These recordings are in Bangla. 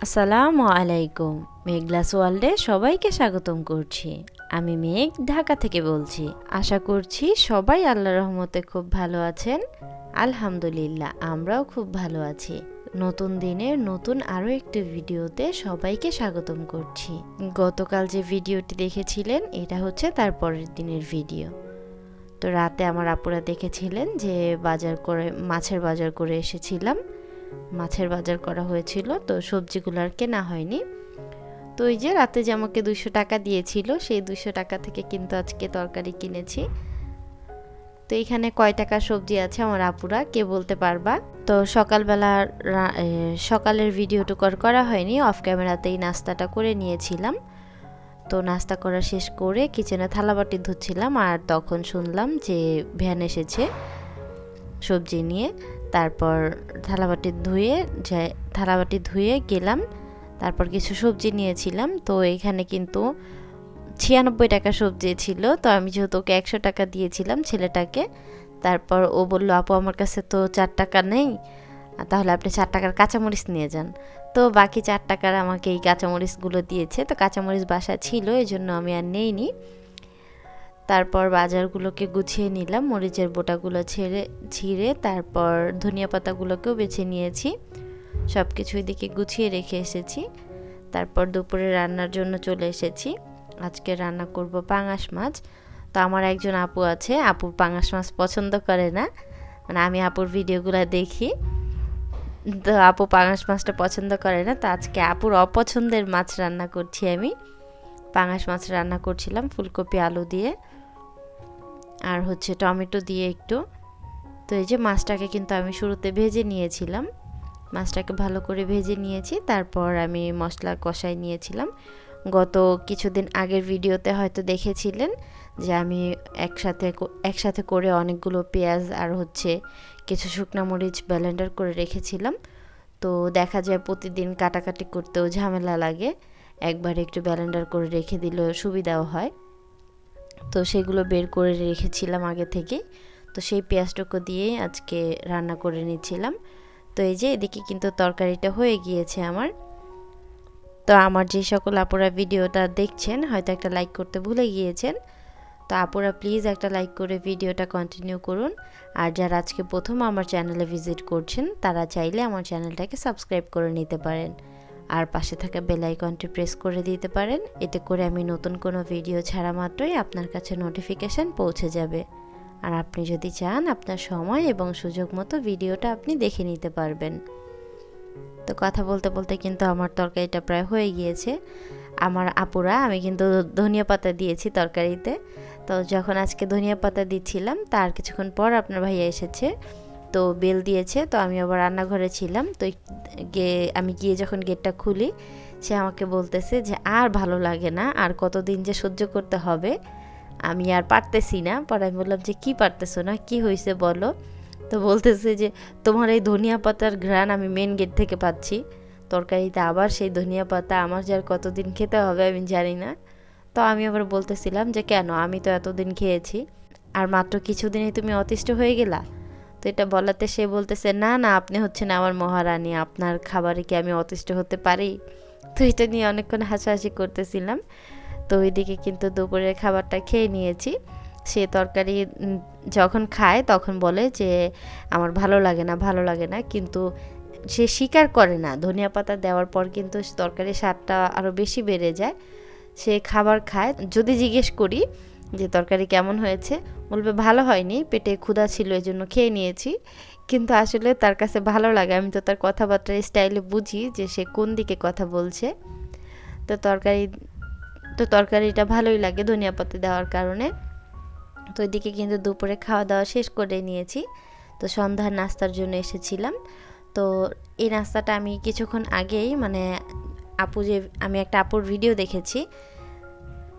আসসালামু আলাইকুম। মেঘলাস ওয়ার্ল্ডে সবাইকে স্বাগতম করছি। আমি মেঘ, ঢাকা থেকে বলছি। আশা করছি সবাই আল্লাহর রহমতে খুব ভালো আছেন। আলহামদুলিল্লাহ, আমরাও খুব ভালো আছি। নতুন দিনের নতুন আরও একটি ভিডিওতে সবাইকে স্বাগতম করছি। গতকাল যে ভিডিওটি দেখেছিলেন এটা হচ্ছে তার পরের দিনের ভিডিও। তো রাতে আমার আপুরা দেখেছিলেন যে মাছের বাজার করে এসেছিলাম। মাছের বাজার করা হয়েছিল, তো সবজিগুলো আর কেনা হয়নি। তো ওই যে রাতে যে আমাকে 200 টাকা দিয়েছিল, সেই 200 টাকা থেকে কিন্তু আজকে তরকারি কিনেছি। তো এখানে কয় টাকা সবজি আছে আমার আপুরা কে বলতে পারবা? তো সকালের ভিডিওটুকু আর করা হয়নি, অফ ক্যামেরাতেই নাস্তাটা করে নিয়েছিলাম। তো নাস্তা করা শেষ করে কিচেনে থালাবাটি ধুচ্ছিলাম, আর তখন শুনলাম যে ভ্যান এসেছে সবজি নিয়ে। তারপর থালাবাটি ধুয়ে গেলাম। তারপর কিছু সবজি নিয়েছিলাম। তো এখানে কিন্তু 96 টাকা সবজি ছিল। তো আমি যেহেতু ওকে 100 টাকা দিয়েছিলাম ছেলেটাকে, তারপর ও বলল, আপু আমার কাছে তো 4 টাকা নেই, তাহলে আপনি 4 টাকার কাঁচামরিচ নিয়ে যান। তো বাকি 4 টাকার আমাকে এই কাঁচামরিচগুলো দিয়েছে। তো কাঁচামরিচ বাসায় ছিল, এই জন্য আমি আর নেইনি। তারপর বাজারগুলোকে গুছিয়ে নিলাম, মরিচের বোটাগুলো ছিঁড়ে তারপর ধনিয়া পাতাগুলোকেও বেছে নিয়েছি। সব কিছু এদিকে গুছিয়ে রেখে এসেছি। তারপর দুপুরে রান্নার জন্য চলে এসেছি। আজকে রান্না করব পাঙাশ মাছ। তো আমার একজন আপু আছে, আপু পাঙাশ মাছ পছন্দ করে না, মানে আমি আপুর ভিডিওগুলো দেখি, তো আপু পাঙাশ মাছটা পছন্দ করে না। তো আজকে আপুর অপছন্দের মাছ রান্না করছি আমি। পাঙাশ মাছ রান্না করছিলাম ফুলকপি আলু দিয়ে, আর হচ্ছে টমেটো দিয়ে একটু। তো এই যে মাছটাকে কিন্তু আমি শুরুতে ভেজে নিয়েছিলাম, মাছটাকে ভালো করে ভেজে নিয়েছি। তারপর আমি মশলা কষাই নিয়েছিলাম। গত কিছুদিন আগের ভিডিওতে হয়তো দেখেছিলেন যে আমি একসাথে করে অনেকগুলো পেঁয়াজ আর হচ্ছে কিছু শুকনো মরিচ ব্লেন্ডার করে রেখেছিলাম। তো দেখা যায় প্রতিদিন কাটাকাটি করতেও ঝামেলা লাগে, একবার একটু ব্লেন্ডার করে রেখে দিলেও সুবিধাও হয়। তো সেগুলো বের করে রেখেছিলাম আগে থেকে। তো সেই পেঁয়াজটুকু দিয়ে আজকে রান্না করে নিচ্ছিলাম। তো এই যে এদিকে কিন্তু তরকারিটা হয়ে গিয়েছে আমার। তো আমার যে সকল আপুরা ভিডিওটা দেখছেন হয়তো একটা লাইক করতে ভুলে গিয়েছেন। তো আপুরা প্লিজ একটা লাইক করে ভিডিওটা কন্টিনিউ করুন। আর যারা আজকে প্রথম আমার চ্যানেলে ভিজিট করছেন তারা চাইলে আমার চ্যানেলটাকে সাবস্ক্রাইব করে নিতে পারেন, আর পাশে থাকা বেল আইকনটি প্রেস করে দিতে পারেন। এতে করে আমি নতুন কোনো ভিডিও ছাড়া মাত্রই আপনার কাছে নোটিফিকেশান পৌঁছে যাবে। আর আপনি যদি চান আপনার সময় এবং সুযোগ মতো ভিডিওটা আপনি দেখে নিতে পারবেন। তো কথা বলতে বলতে কিন্তু আমার তরকারিটা প্রায় হয়ে গিয়েছে। আমি কিন্তু ধনিয়া পাতা দিয়েছি তরকারিতে। তো যখন আজকে ধনিয়া পাতা দিচ্ছিলাম তার কিছুক্ষণ পর আপনার ভাইয়া এসেছে, তো বেল দিয়েছে। তো আমি আবার রান্নাঘরে ছিলাম। তো আমি গিয়ে যখন গেটটা খুলি, সে আমাকে বলতেছে যে আর ভালো লাগে না, আর কতদিন যে সহ্য করতে হবে, আমি আর পারতেছি না। পরে আমি বললাম যে কি পারতেছো না, কি হয়েছে বলো। তো বলতেছে যে তোমার এই ধনিয়া পাতার ঘ্রাণ আমি মেন গেট থেকে পাচ্ছি, তরকারিতে আবার সেই ধনিয়া পাতা, আমার যে আর কতদিন খেতে হবে আমি জানি না। তো আমি আবার বলতেছিলাম যে কেন, আমি তো এতদিন খেয়েছি, আর মাত্র কিছুদিনেই তুমি অতিষ্ঠ হয়ে গেলা। তো এটা বলাতে সে বলতেছে, না না, আপনি হচ্ছেন আমার মহারানী, আপনার খাবারে কি আমি অতিষ্ঠ হতে পারি। তো এটা নিয়ে অনেকক্ষণ হাসাহাসি করতেছিলাম। তো ওইদিকে কিন্তু দুপুরের খাবারটা খেয়ে নিয়েছি। সে তরকারি যখন খায় তখন বলে যে আমার ভালো লাগে না, ভালো লাগে না, কিন্তু সে স্বীকার করে না। ধনিয়া পাতা দেওয়ার পর কিন্তু তরকারির স্বাদটা আরও বেশি বেড়ে যায়। সে খাবার খায়, যদি জিজ্ঞেস করি যে তরকারি কেমন হয়েছে, বলবে ভালো হয়নি, পেটে ক্ষুধা ছিল এজন্য খেয়ে নিয়েছি। কিন্তু আসলে তার কাছে ভালো লাগে, আমি তো তার কথাবার্তার স্টাইলে বুঝি যে সে কোন দিকে কথা বলছে। তো তরকারিটা ভালোই লাগে ধনিয়া পাতা দেওয়ার কারণে। তো এদিকে কিন্তু দুপুরে খাওয়া দাওয়া শেষ করে নিয়েছি। তো সন্ধ্যার নাস্তার জন্য এসেছিলাম। তো এই নাস্তাটা আমি কিছুক্ষণ আগেই আমি একটা আপুর ভিডিও দেখেছি।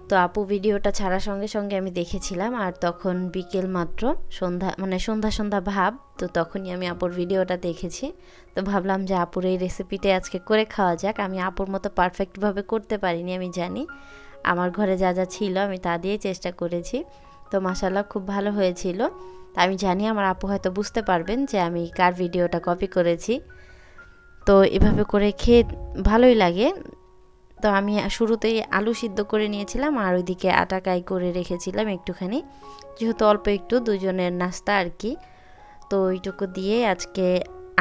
তো আপু ভিডিওটা ছাড়ার সঙ্গে সঙ্গে আমি দেখেছিলাম, আর তখন বিকেল মাত্র, সন্ধ্যা সন্ধ্যা ভাব। তো তখনই আমি আপুর ভিডিওটা দেখেছি। তো ভাবলাম যে আপুর এই রেসিপিটা আজকে করে খাওয়া যাক। আমি আপুর মতো পারফেক্টভাবে করতে পারিনি, আমি জানি। আমার ঘরে যা যা ছিল আমি তা দিয়ে চেষ্টা করেছি। তো মাশাআল্লাহ খুব ভালো হয়েছিল। আমি জানি আমার আপু হয়তো বুঝতে পারবেন যে আমি কার ভিডিওটা কপি করেছি। তো এভাবে করে খেয়ে ভালোই লাগে। তো আমি শুরুতেই আলু সিদ্ধ করে নিয়েছিলাম আর ওইদিকে আটা কাই করে রেখেছিলাম একটুখানি, যেহেতু অল্প একটু দুজনের নাস্তা আর কি। তো ওইটুকু দিয়ে আজকে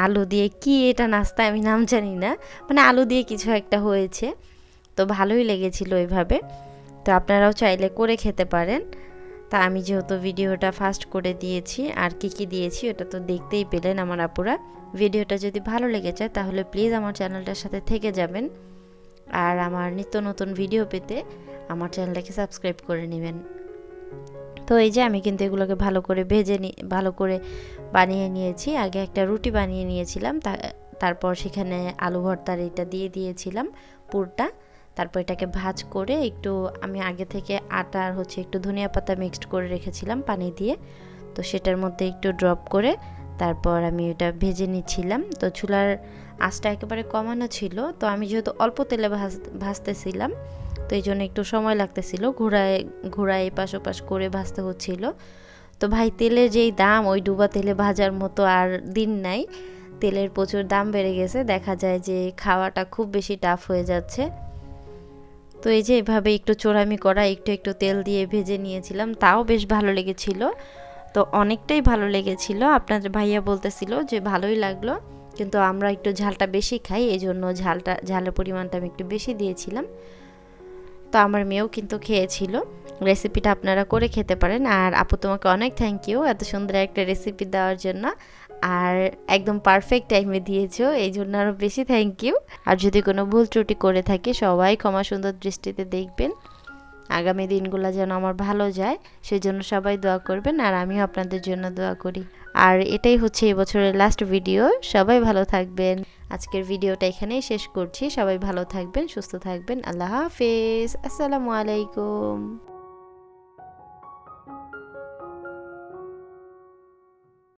আলু দিয়ে কি এটা নাস্তা আমি নাম জানি না, মানে আলু দিয়ে কিছু একটা হয়েছে, তো ভালোই লেগেছিল এইভাবে। তো আপনারাও চাইলে করে খেতে পারেন। তা আমি যেহেতু ভিডিওটা ফাস্ট করে দিয়েছি আর কি দিয়েছি ওটা তো দেখতেই পেলেন আমার আপুরা। ভিডিওটা যদি ভালো লেগে যায় তাহলে প্লিজ আমার চ্যানেলটার সাথে থেকে যাবেন, আর আমার নিত্য নতুন ভিডিও পেতে আমার চ্যানেলটাকে সাবস্ক্রাইব করে নেবেন। তো এই যে আমি কিন্তু এগুলোকে ভালো করে ভালো করে বানিয়ে নিয়েছি। আগে একটা রুটি বানিয়ে নিয়েছিলাম, তারপর সেখানে আলু ভর্তার এটা দিয়ে দিয়েছিলাম পুরটা। তারপর এটাকে ভাজ করে একটু আমি আগে থেকে আটা আর একটু ধনিয়া পাতা মিক্সড করে রেখেছিলাম পানি দিয়ে, তো সেটার মধ্যে একটু ড্রপ করে তারপর আমি এটা ভেজে নিচ্ছিলাম। তো চুলার আঁচটা একেবারে কমানো ছিল, তো আমি যেহেতু অল্প তেলে ভাজতেছিলাম তো এই জন্য একটু সময় লাগতেছিল, ঘোরায় এপাশ ওপাশ করে ভাজতে হচ্ছিল। তো ভাই তেলের যেই দাম, ওই ডুবা তেলে ভাজার মতো আর দিন নাই, তেলের প্রচুর দাম বেড়ে গেছে, দেখা যায় যে খাওয়াটা খুব বেশি টাফ হয়ে যাচ্ছে। তো এই যে এভাবে একটু চোরামি করা একটু একটু তেল দিয়ে ভেজে নিয়েছিলাম, তাও বেশ ভালো লেগেছিল। তো অনেকটাই ভালো লেগেছিল, আপনাদের ভাইয়া বলতেছিল যে ভালোই লাগলো, কিন্তু আমরা একটু ঝালটা বেশি খাই, এই জন্য ঝালের পরিমাণটা আমি একটু বেশি দিয়েছিলাম। তো আমার মেয়েও কিন্তু খেয়েছিল। রেসিপিটা আপনারা করে খেতে পারেন। আর আপু তোমাকে অনেক থ্যাংক ইউ এত সুন্দর একটা রেসিপি দেওয়ার জন্য, আর একদম পারফেক্ট টাইমে দিয়েছো, এই জন্য আরও বেশি থ্যাংক ইউ। আর যদি কোনো ভুল ত্রুটি করে থাকি সবাই ক্ষমা সুন্দর দৃষ্টিতে দেখবেন। আগামী দিনগুলো যেন আমার ভালো যায় সেই জন্য সবাই দোয়া করবেন, আর আমিও আপনাদের জন্য দোয়া করি। আর এটাই হচ্ছে এবছরের লাস্ট ভিডিও, সবাই ভালো থাকবেন। আজকের ভিডিওটা এখানেই শেষ করছি, সবাই ভালো থাকবেন, সুস্থ থাকবেন, আল্লাহ হাফেজ, আসসালামু আলাইকুম।